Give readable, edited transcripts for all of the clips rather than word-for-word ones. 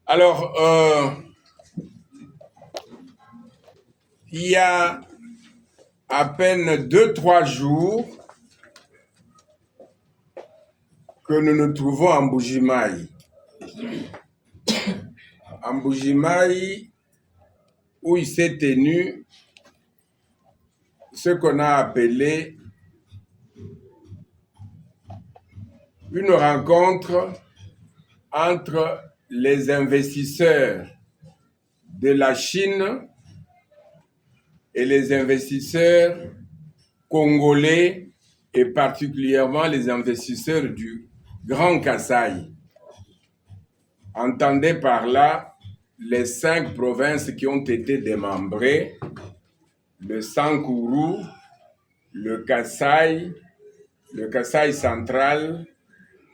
Alors, il y a à peine 2-3 jours que nous nous trouvons en Mbuji-Mayi. En Mbuji-Mayi, où il s'est tenu ce qu'on a appelé une rencontre entre les investisseurs de la Chine et les investisseurs congolais et particulièrement les investisseurs du Grand Kasaï. Entendez par là les 5 provinces qui ont été démembrées, le Sankuru, le Kasaï central,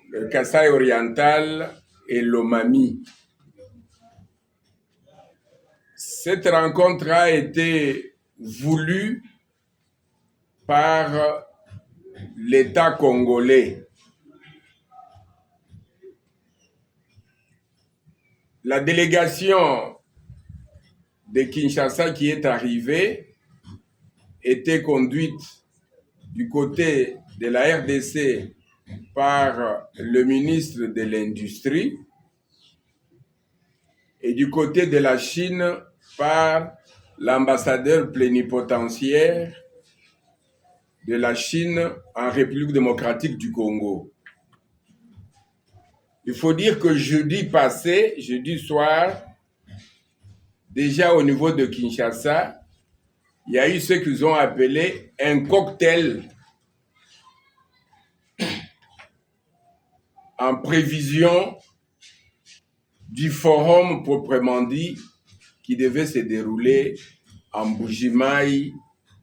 le Kasaï oriental et l'Omami. Cette rencontre a été voulue par l'État congolais. La délégation de Kinshasa qui est arrivée était conduite du côté de la RDC par le ministre de l'Industrie et du côté de la Chine par l'ambassadeur plénipotentiaire de la Chine en République démocratique du Congo. Il faut dire que jeudi soir, déjà au niveau de Kinshasa, il y a eu ce qu'ils ont appelé un cocktail en prévision du forum proprement dit qui devait se dérouler en Mbuji-Mayi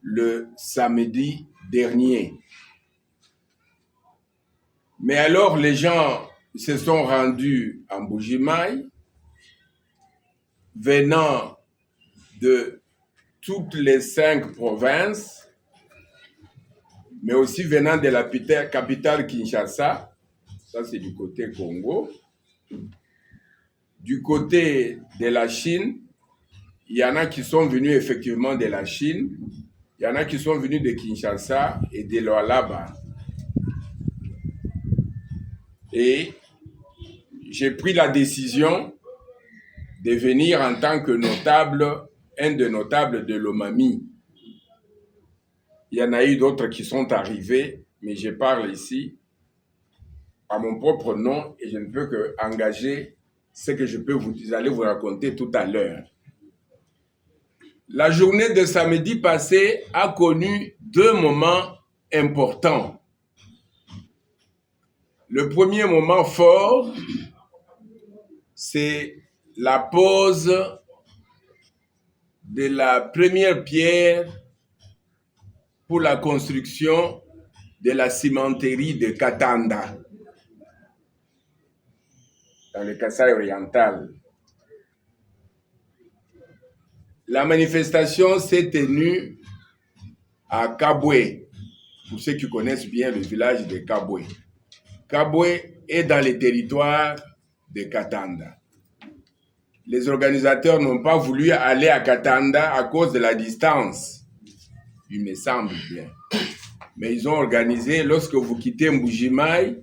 le samedi dernier. Mais alors les gens se sont rendus en Mbuji-Mayi venant de toutes les 5 provinces, mais aussi venant de la capitale Kinshasa, ça c'est du côté Congo. Du côté de la Chine, il y en a qui sont venus effectivement de la Chine, il y en a qui sont venus de Kinshasa et de Lualaba. Et j'ai pris la décision de venir en tant que notable, un des notables de l'Omami. Il y en a eu d'autres qui sont arrivés, mais je parle ici à mon propre nom et je ne peux qu'engager ce que je peux vous raconter tout à l'heure. La journée de samedi passé a connu 2 moments importants. Le premier moment fort, c'est la pose de la première pierre pour la construction de la cimenterie de Katanda, dans le Kasaï oriental. La manifestation s'est tenue à Kabwe, pour ceux qui connaissent bien le village de Kabwe. Kabwe est dans les territoires de Katanda. Les organisateurs n'ont pas voulu aller à Katanda à cause de la distance, il me semble bien. Mais ils ont organisé, lorsque vous quittez Mbuji-Mayi,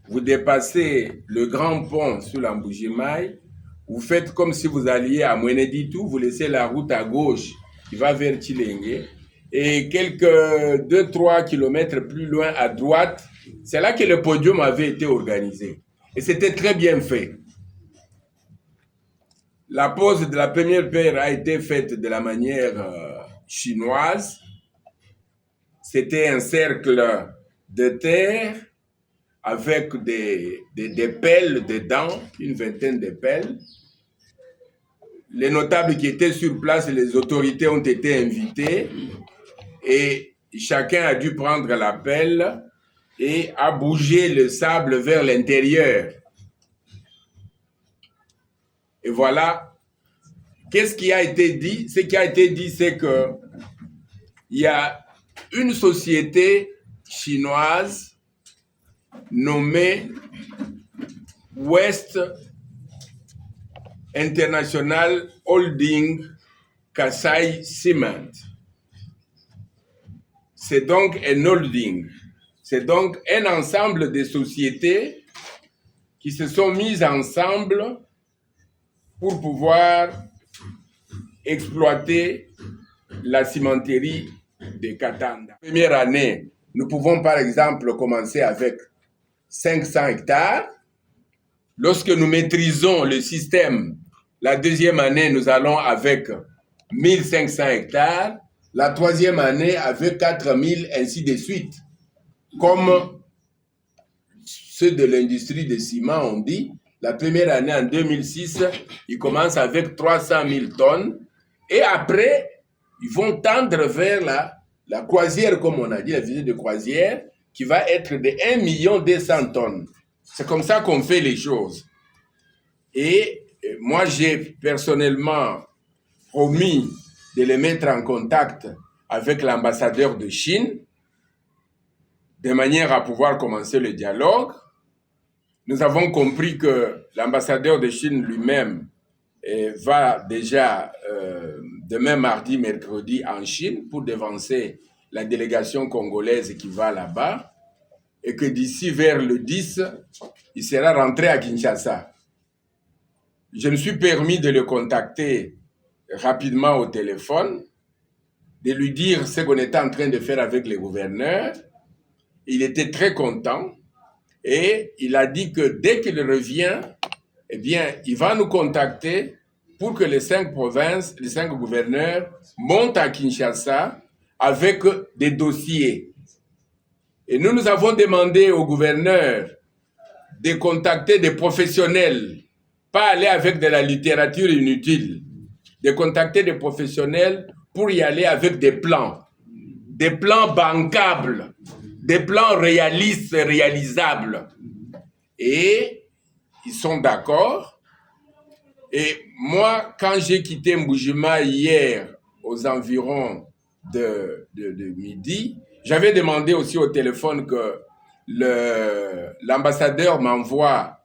vous dépassez le grand pont sur la Mbuji-Mayi, vous faites comme si vous alliez à Mweneditu, vous laissez la route à gauche qui va vers Chilenge, et quelques 2-3 kilomètres plus loin à droite, c'est là que le podium avait été organisé. Et c'était très bien fait. La pose de la première pierre a été faite de la manière chinoise. C'était un cercle de terre avec des pelles dedans, une vingtaine de pelles. Les notables qui étaient sur place, les autorités ont été invitées et chacun a dû prendre la pelle et a bougé le sable vers l'intérieur. Et voilà, qu'est-ce qui a été dit? Ce qui a été dit, c'est que il y a une société chinoise nommée West International Holding Kasai Cement. C'est donc un holding. C'est donc un ensemble de sociétés qui se sont mises ensemble pour pouvoir exploiter la cimenterie de Katanga. Première année, nous pouvons par exemple commencer avec 500 hectares. Lorsque nous maîtrisons le système, la deuxième année, nous allons avec 1500 hectares. La troisième année, avec 4000, ainsi de suite. Comme ceux de l'industrie de ciment ont dit, la première année, en 2006, ils commencent avec 300 000 tonnes. Et après, ils vont tendre vers la croisière, comme on a dit, la visite de croisière, qui va être de 1 200 000 tonnes. C'est comme ça qu'on fait les choses. Et moi, j'ai personnellement promis de les mettre en contact avec l'ambassadeur de Chine, de manière à pouvoir commencer le dialogue. Nous avons compris que l'ambassadeur de Chine lui-même va déjà demain, mardi, mercredi en Chine pour devancer la délégation congolaise qui va là-bas et que d'ici vers le 10, il sera rentré à Kinshasa. Je me suis permis de le contacter rapidement au téléphone, de lui dire ce qu'on était en train de faire avec les gouverneurs. Il était très content et il a dit que dès qu'il revient, eh bien, il va nous contacter pour que les 5 provinces, les 5 gouverneurs montent à Kinshasa avec des dossiers. Et nous avons demandé aux gouverneurs de contacter des professionnels, pas aller avec de la littérature inutile, de contacter des professionnels pour y aller avec des plans bancables, des plans réalistes et réalisables. Et ils sont d'accord. Et moi, quand j'ai quitté Mboujima hier aux environs de midi, j'avais demandé aussi au téléphone que l'ambassadeur m'envoie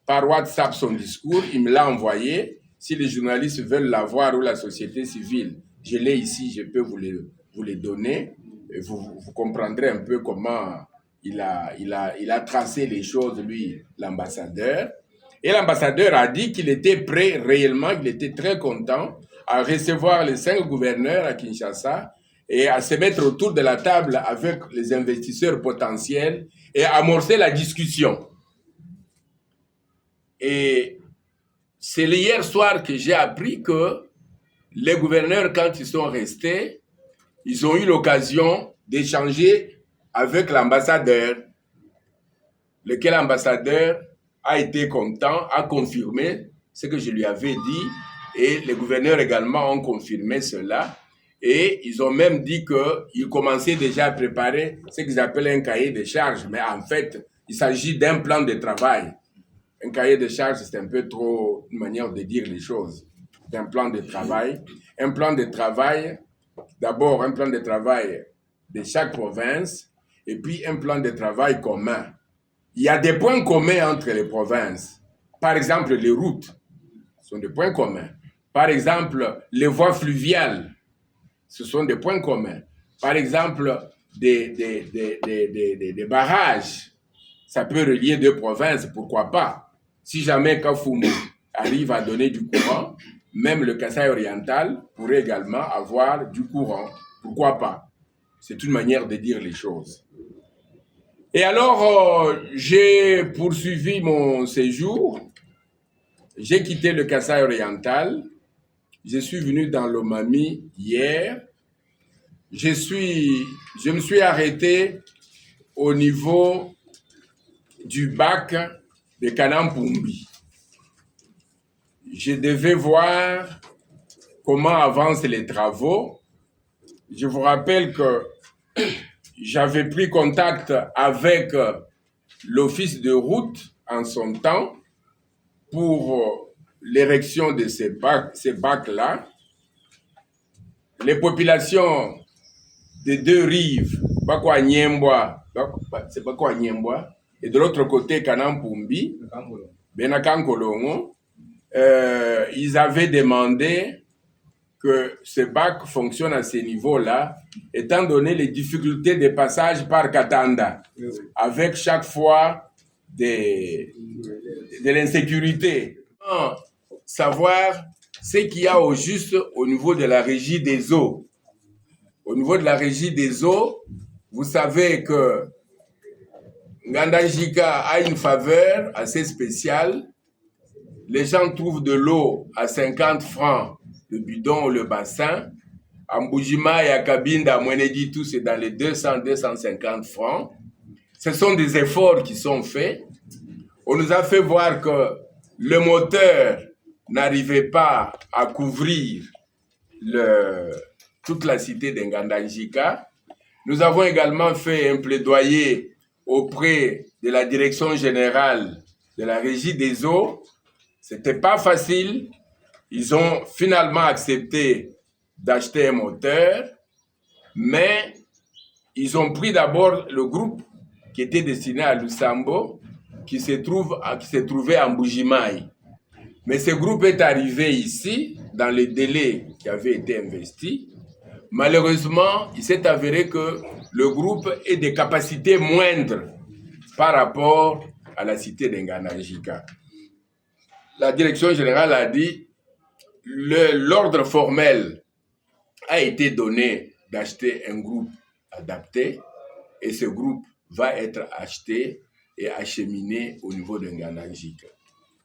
par WhatsApp son discours. Il me l'a envoyé. Si les journalistes veulent l'avoir ou la société civile, je l'ai ici, je peux vous les donner. Et vous comprendrez un peu comment il a tracé les choses, lui, l'ambassadeur. Et l'ambassadeur a dit qu'il était prêt réellement, qu'il était très content à recevoir les 5 gouverneurs à Kinshasa et à se mettre autour de la table avec les investisseurs potentiels et amorcer la discussion. Et c'est hier soir que j'ai appris que les gouverneurs, quand ils sont restés, ils ont eu l'occasion d'échanger avec l'ambassadeur, lequel ambassadeur a été content, a confirmé ce que je lui avais dit, et les gouverneurs également ont confirmé cela. Et ils ont même dit qu'ils commençaient déjà à préparer ce qu'ils appellent un cahier de charges, mais en fait, il s'agit d'un plan de travail. Un cahier de charges, c'est un peu trop une manière de dire les choses. Un plan de travail. Un plan de travail, d'abord un plan de travail de chaque province, et puis un plan de travail commun. Il y a des points communs entre les provinces. Par exemple, les routes sont des points communs. Par exemple, les voies fluviales, ce sont des points communs. Par exemple, des barrages, ça peut relier 2 provinces, pourquoi pas. Si jamais Kafumu arrive à donner du courant, même le Kasaï oriental pourrait également avoir du courant, pourquoi pas. C'est une manière de dire les choses. Et alors, j'ai poursuivi mon séjour. J'ai quitté le Kasaï oriental. Je suis venu dans l'Omami hier. Je me suis arrêté au niveau du bac de Kanampumbi. Je devais voir comment avancent les travaux. Je vous rappelle que j'avais pris contact avec l'office de route en son temps pour l'érection de ces bacs-là. Les populations des 2 rives, et de l'autre côté, Kanampumbi, Benakankolongo, ils avaient demandé que ce bac fonctionne à ce niveau-là, étant donné les difficultés de passage par Katanda, avec chaque fois de l'insécurité. Savoir ce qu'il y a au juste au niveau de la régie des eaux. Au niveau de la régie des eaux, vous savez que Ngandajika a une faveur assez spéciale. Les gens trouvent de l'eau à 50 francs le bidon ou le bassin. À Mbujima et à Kabinda, à Mwenedi, tout c'est dans les 200-250 francs. Ce sont des efforts qui sont faits. On nous a fait voir que le moteur n'arrivait pas à couvrir toute la cité d'Ngandajika. Nous avons également fait un plaidoyer auprès de la direction générale de la régie des eaux. C'était pas facile. Ils ont finalement accepté d'acheter un moteur, mais ils ont pris d'abord le groupe qui était destiné à Lusambo, qui se trouvait à Mbujimai. Mais ce groupe est arrivé ici, dans les délais qui avaient été investis. Malheureusement, il s'est avéré que le groupe ait des capacités moindres par rapport à la cité d'Ngandajika. La direction générale a dit l'ordre formel a été donné d'acheter un groupe adapté et ce groupe va être acheté et acheminé au niveau de Ngandajika.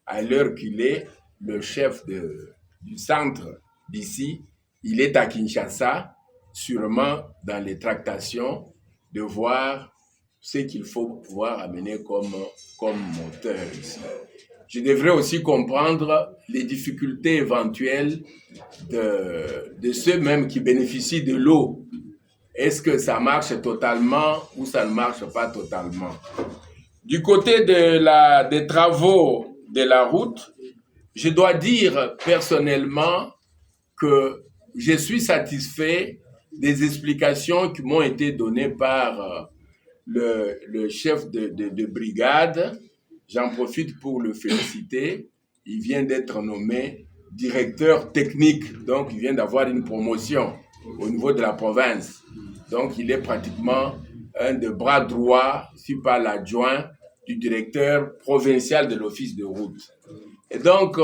À l'heure qu'il est, le chef du centre d'ici, il est à Kinshasa, sûrement dans les tractations, de voir ce qu'il faut pouvoir amener comme moteur ici. Je devrais aussi comprendre les difficultés éventuelles de ceux-mêmes qui bénéficient de l'eau. Est-ce que ça marche totalement ou ça ne marche pas totalement? Du côté des travaux de la route, je dois dire personnellement que je suis satisfait des explications qui m'ont été données par le chef de brigade. J'en profite pour le féliciter. Il vient d'être nommé directeur technique, donc il vient d'avoir une promotion au niveau de la province. Donc il est pratiquement un des bras droits, si pas l'adjoint, du directeur provincial de l'office de route. Et donc,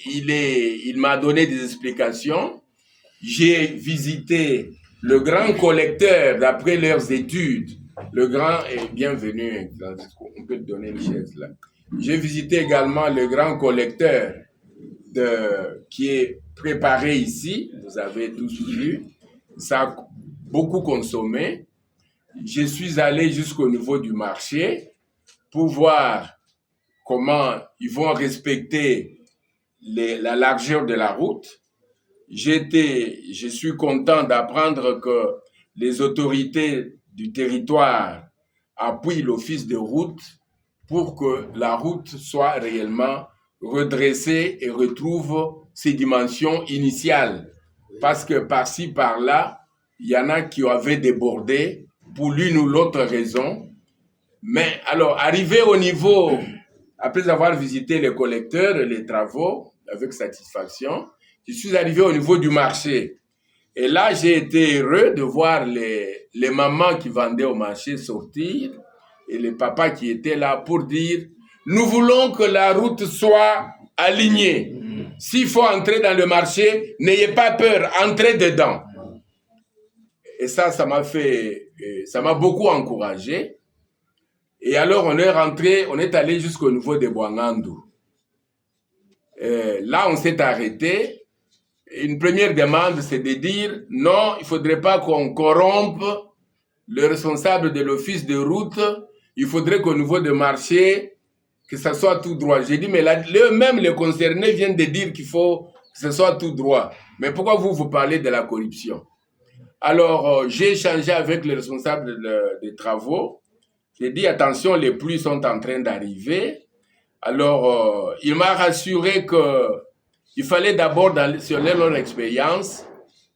il m'a donné des explications. J'ai visité le grand collecteur d'après leurs études. Le grand est bienvenu. On peut te donner une chaise là. J'ai visité également le grand collecteur qui est préparé ici. Vous avez tous vu. Ça a beaucoup consommé. Je suis allé jusqu'au niveau du marché pour voir comment ils vont respecter la largeur de la route. Je suis content d'apprendre que les autorités du territoire appuient l'office de route pour que la route soit réellement redressée et retrouve ses dimensions initiales. Parce que par-ci, par-là, il y en a qui avaient débordé pour l'une ou l'autre raison. Mais alors, arrivé au niveau, après avoir visité les collecteurs et les travaux avec satisfaction, je suis arrivé au niveau du marché. Et là, j'ai été heureux de voir les mamans qui vendaient au marché sortir et les papas qui étaient là pour dire « Nous voulons que la route soit alignée. S'il faut entrer dans le marché, n'ayez pas peur, entrez dedans. » Et ça m'a beaucoup encouragé. Et alors, on est allé jusqu'au niveau de Bouangandou. Là, on s'est arrêté. Une première demande, c'est de dire non, il ne faudrait pas qu'on corrompe le responsable de l'office de route. Il faudrait qu'au niveau de marché, que ça soit tout droit. J'ai dit, mais eux-mêmes, les concernés viennent de dire qu'il faut que ce soit tout droit. Mais pourquoi vous parlez de la corruption? Alors, j'ai échangé avec le responsable des travaux. J'ai dit, attention, les pluies sont en train d'arriver. Alors, il m'a rassuré qu'il fallait d'abord, sur leur expérience,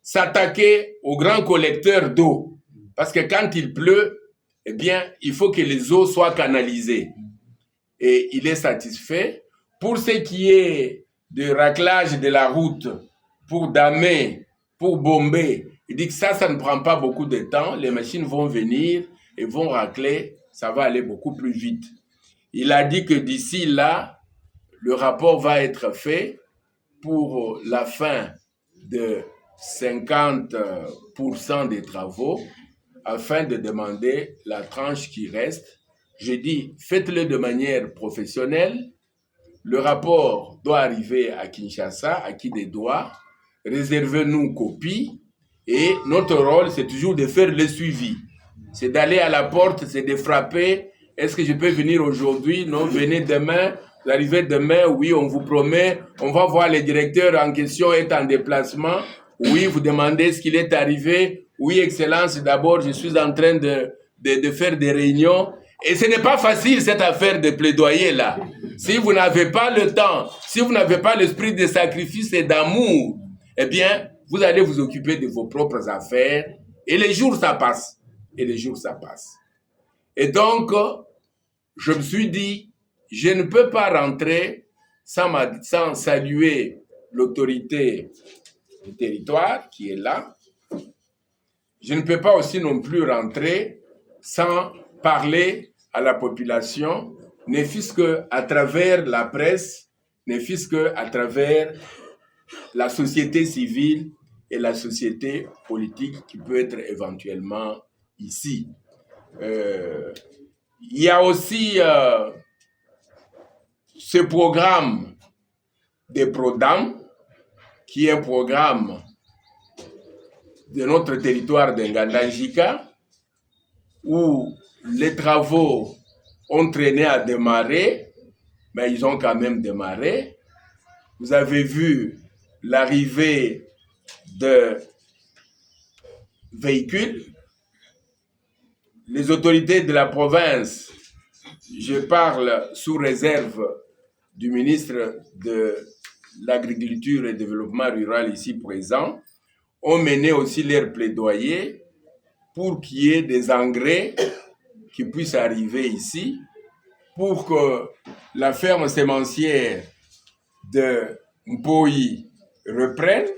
s'attaquer aux grands collecteurs d'eau. Parce que quand il pleut, eh bien, il faut que les eaux soient canalisées. Et il est satisfait. Pour ce qui est de raclage de la route, pour damer, pour bomber, il dit que ça ne prend pas beaucoup de temps. Les machines vont venir et vont racler, ça va aller beaucoup plus vite. Il a dit que d'ici là, le rapport va être fait pour la fin de 50% des travaux afin de demander la tranche qui reste. Je dis, faites-le de manière professionnelle. Le rapport doit arriver à Kinshasa, à qui des droits. Réservez-nous copie. Et notre rôle, c'est toujours de faire le suivi. C'est d'aller à la porte, c'est de frapper. Est-ce que je peux venir aujourd'hui? Non, venez demain. Vous arrivez demain, oui, on vous promet. On va voir le directeur en question est en déplacement. Oui, vous demandez ce qu'il est arrivé. Oui, Excellence, d'abord, je suis en train de faire des réunions. Et ce n'est pas facile, cette affaire de plaidoyer-là. Si vous n'avez pas le temps, si vous n'avez pas l'esprit de sacrifice et d'amour, eh bien, vous allez vous occuper de vos propres affaires. Et les jours, ça passe. Et les jours, ça passe. Et donc, je me suis dit, je ne peux pas rentrer sans saluer l'autorité du territoire qui est là. Je ne peux pas aussi non plus rentrer sans parler à la population, ne fût-ce qu'à travers la presse, ne fût-ce qu'à travers la société civile et la société politique qui peut être éventuellement ici. Il y a aussi ce programme des PRODAM, qui est un programme de notre territoire de Nganda-Njika, où les travaux ont traîné à démarrer, mais ils ont quand même démarré. Vous avez vu l'arrivée de véhicules. Les autorités de la province, je parle sous réserve du ministre de l'Agriculture et du Développement rural ici présent, ont mené aussi leur plaidoyer pour qu'il y ait des engrais qui puissent arriver ici, pour que la ferme sémencière de Mpoyi reprenne,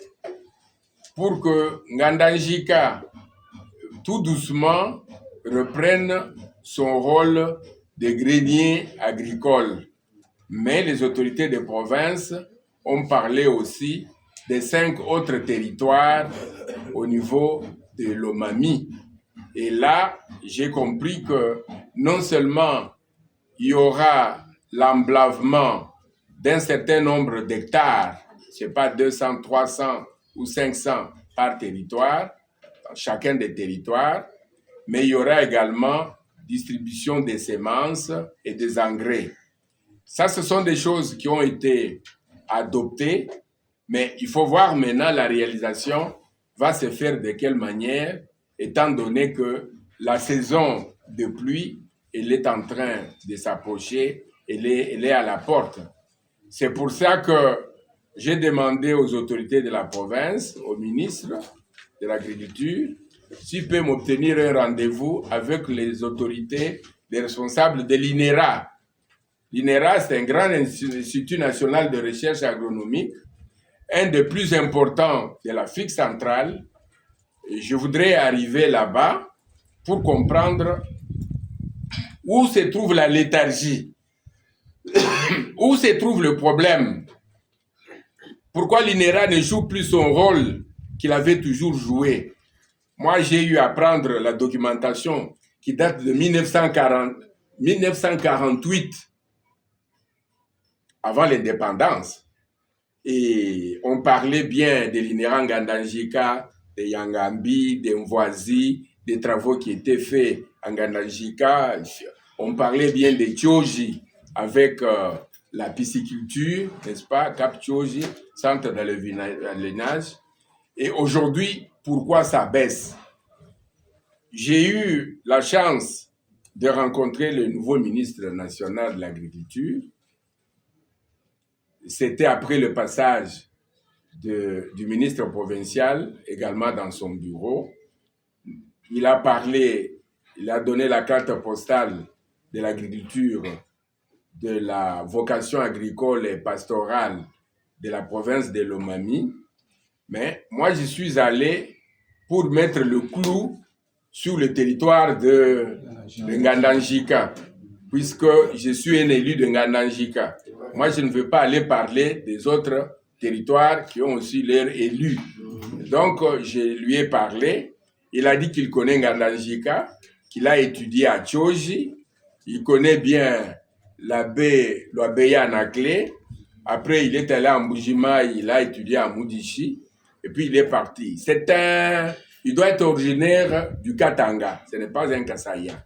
pour que Nganda-Njika, tout doucement, reprenne son rôle de grenier agricole. Mais les autorités de province ont parlé aussi des 5 autres territoires au niveau de l'Omami. Et là, j'ai compris que non seulement il y aura l'emblavement d'un certain nombre d'hectares, je ne sais pas, 200, 300 ou 500 par territoire, dans chacun des territoires, mais il y aura également distribution des semences et des engrais. Ça, ce sont des choses qui ont été adoptées, mais il faut voir maintenant la réalisation va se faire de quelle manière, étant donné que la saison de pluie, elle est en train de s'approcher, elle est à la porte. C'est pour ça que j'ai demandé aux autorités de la province, au ministre de l'Agriculture, s'il peut m'obtenir un rendez-vous avec les autorités, les responsables de l'INERA. L'INERA, c'est un grand institut national de recherche agronomique, un des plus importants de l'Afrique centrale. Et je voudrais arriver là-bas pour comprendre où se trouve la léthargie, où se trouve le problème. Pourquoi l'INERA ne joue plus son rôle qu'il avait toujours joué? Moi, j'ai eu à prendre la documentation qui date de 1948, avant l'indépendance. Et on parlait bien de l'INERA Nganda-Njika, de Yangambi, de Mvoisi, des travaux qui étaient faits en Nganda-Njika. On parlait bien de Tchoji avec la pisciculture, n'est-ce pas, Cap Tchoji, centre d'élevage. Et aujourd'hui, pourquoi ça baisse? J'ai eu la chance de rencontrer le nouveau ministre national de l'Agriculture. C'était après le passage du ministre provincial, également dans son bureau. Il a parlé, il a donné la carte postale de l'agriculture de la vocation agricole et pastorale de la province de Lomami. Mais moi, je suis allé pour mettre le clou sur le territoire de Ngandanjika, puisque je suis un élu de Ngandanjika. Moi, je ne veux pas aller parler des autres territoires qui ont aussi leurs élus. Donc, je lui ai parlé. Il a dit qu'il connaît Ngandanjika, qu'il a étudié à Tchoji. Il connaît bien l'abbé Anaclé. Après, il est allé à Mbujima, il a étudié à Moudichi. Et puis, il est parti. Il doit être originaire du Katanga. Ce n'est pas un Kassaya.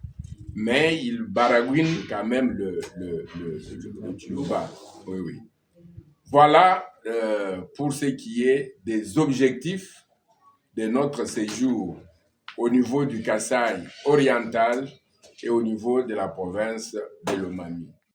Mais il baragouine quand même le Tchouba. Oui, oui. Voilà pour ce qui est des objectifs de notre séjour au niveau du Kasaï oriental et au niveau de la province de Lomami.